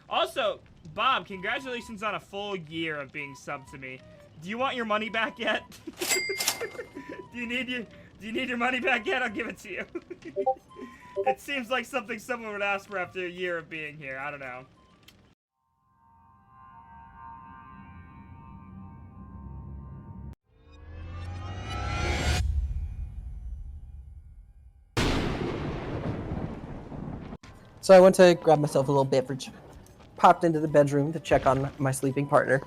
Also, Bob, congratulations on a full year of being subbed to me. Do you want your money back yet? Do you need your money back yet? I'll give it to you. It seems like something someone would ask for after a year of being here. I don't know. So I went to grab myself a little beverage, popped into the bedroom to check on my sleeping partner,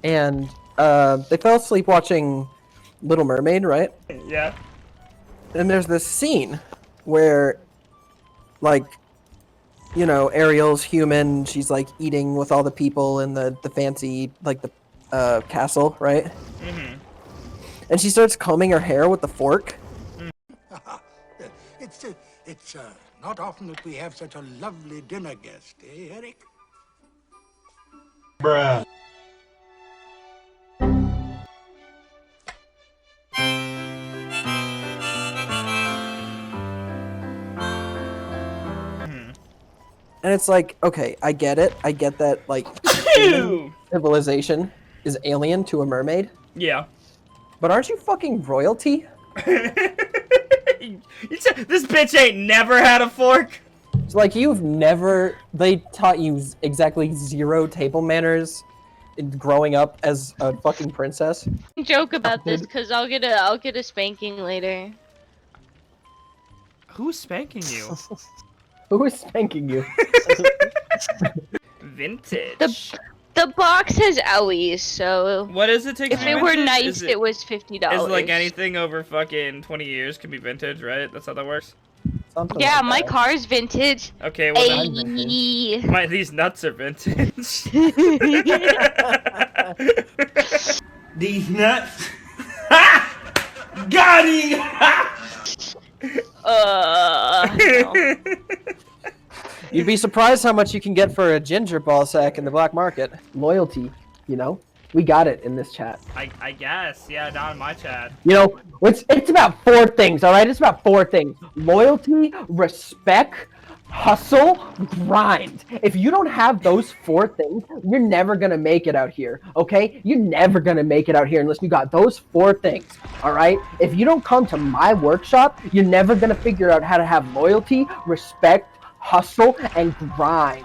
and they fell asleep watching Little Mermaid, right? Yeah. And there's this scene where, like, you know, Ariel's human, she's like eating with all the people in the fancy, like the castle, right? And she starts combing her hair with the fork. It's not often that we have such a lovely dinner guest, eh, Eric? Bruh. And it's like, okay, I get it. I get that, like, civilization is alien to a mermaid. Yeah. But aren't you fucking royalty? This bitch ain't never had a fork. It's like they taught you exactly 0 table manners growing up as a fucking princess. Joke about this because I'll get a spanking later. Who's spanking you? Who is spanking you? Vintage. The box has owies, so What does it take? if to be it were vintage? nice, it was $50. Is like anything over fucking 20 years can be vintage, right? That's how that works. Something Yeah, like my that. car's vintage. Okay, well then, Ayy. these nuts are vintage. These nuts. Got him! No. You'd be surprised how much you can get for a ginger ball sack in the black market. Loyalty, you know? We got it in this chat. I guess, yeah, not in my chat. You know, it's about 4 things, alright? It's about 4 things. Loyalty, respect, hustle, grind. If you don't have those 4 things, you're never gonna make it out here, okay? You're never gonna make it out here unless you got those 4 things, alright? If you don't come to my workshop, you're never gonna figure out how to have loyalty, respect, hustle, and grind.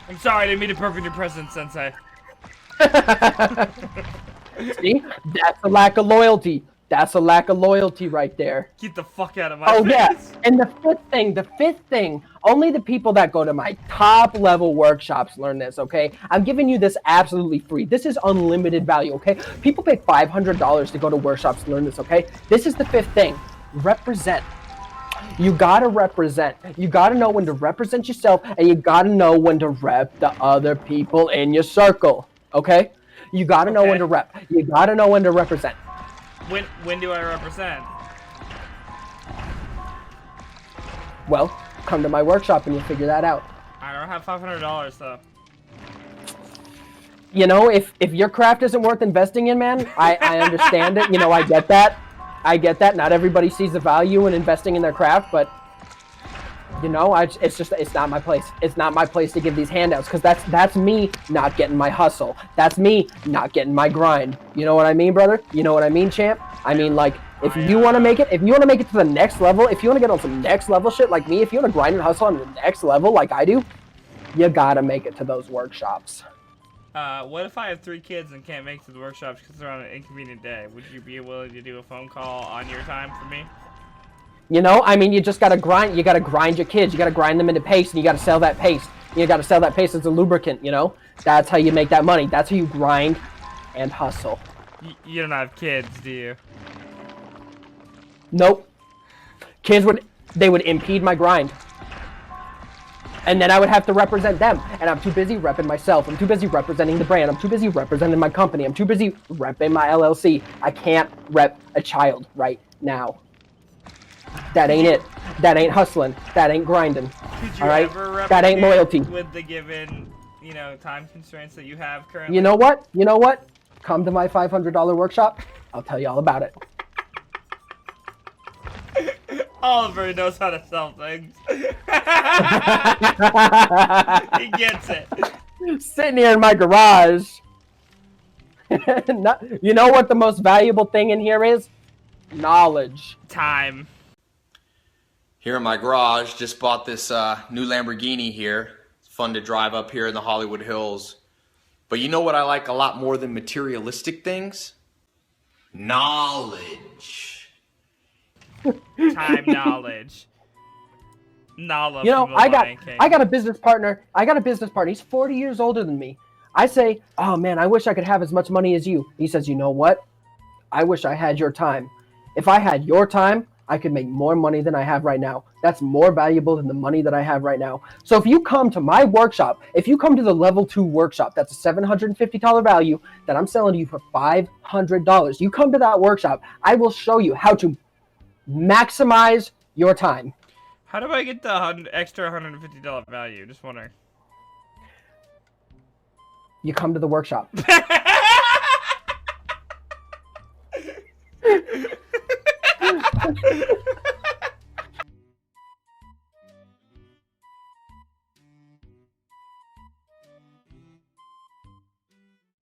I'm sorry, I didn't mean to pervert your presence, Sensei. See? That's a lack of loyalty. That's a lack of loyalty right there. Keep the fuck out of my Oh face. yeah, and the fifth thing, only the people that go to my top level workshops learn this, okay? I'm giving you this absolutely free. This is unlimited value, okay? People pay $500 to go to workshops to learn this, okay? This is the 5th thing. Represent. You gotta represent. You gotta know when to represent yourself, and you gotta know when to rep the other people in your circle, okay? You gotta know when to rep. You gotta know when to represent. When do I represent? Well, come to my workshop and you'll figure that out. I don't have $500 though. You know, if your craft isn't worth investing in, man, I understand it. You know, I get that. I get that. Not everybody sees the value in investing in their craft, but you know, it's not my place. It's not my place to give these handouts because that's me not getting my hustle. That's me not getting my grind. You know what I mean, brother? You know what I mean, champ? I mean, like, if you want to make it to the next level, if you want to get on some next level shit like me, if you want to grind and hustle on the next level like I do, you gotta make it to those workshops. What if I have 3 kids and can't make it to the workshops because they're on an inconvenient day? Would you be willing to do a phone call on your time for me? You know, I mean, you just gotta grind. You gotta grind your kids. You gotta grind them into paste, and you gotta sell that paste. You gotta sell that paste as a lubricant. You know, that's how you make that money. That's how you grind and hustle. You don't have kids, do you? Nope. Kids would impede my grind, and then I would have to represent them. And I'm too busy repping myself. I'm too busy representing the brand. I'm too busy representing my company. I'm too busy repping my LLC. I can't rep a child right now. That ain't it. That ain't hustling. That ain't grinding. Could you all right? ever That ain't loyalty. with the given, you know, time constraints that you have currently? You know what? You know what? Come to my $500 workshop. I'll tell you all about it. Oliver knows how to sell things. He gets it. Sitting here in my garage. You know what the most valuable thing in here is? Knowledge. Time. Here in my garage, just bought this new Lamborghini here. It's fun to drive up here in the Hollywood Hills. But you know what I like a lot more than materialistic things? Knowledge. Time, knowledge. Nala You know, from The Lion King. I got a business partner. He's 40 years older than me. I say, oh man, I wish I could have as much money as you. He says, you know what? I wish I had your time. If I had your time, I could make more money than I have right now. That's more valuable than the money that I have right now. So if you come to my workshop, if you come to the level 2 workshop, that's a $750 value that I'm selling to you for $500. You come to that workshop, I will show you how to maximize your time. How do I get the extra $150 value? Just wondering. You come to the workshop.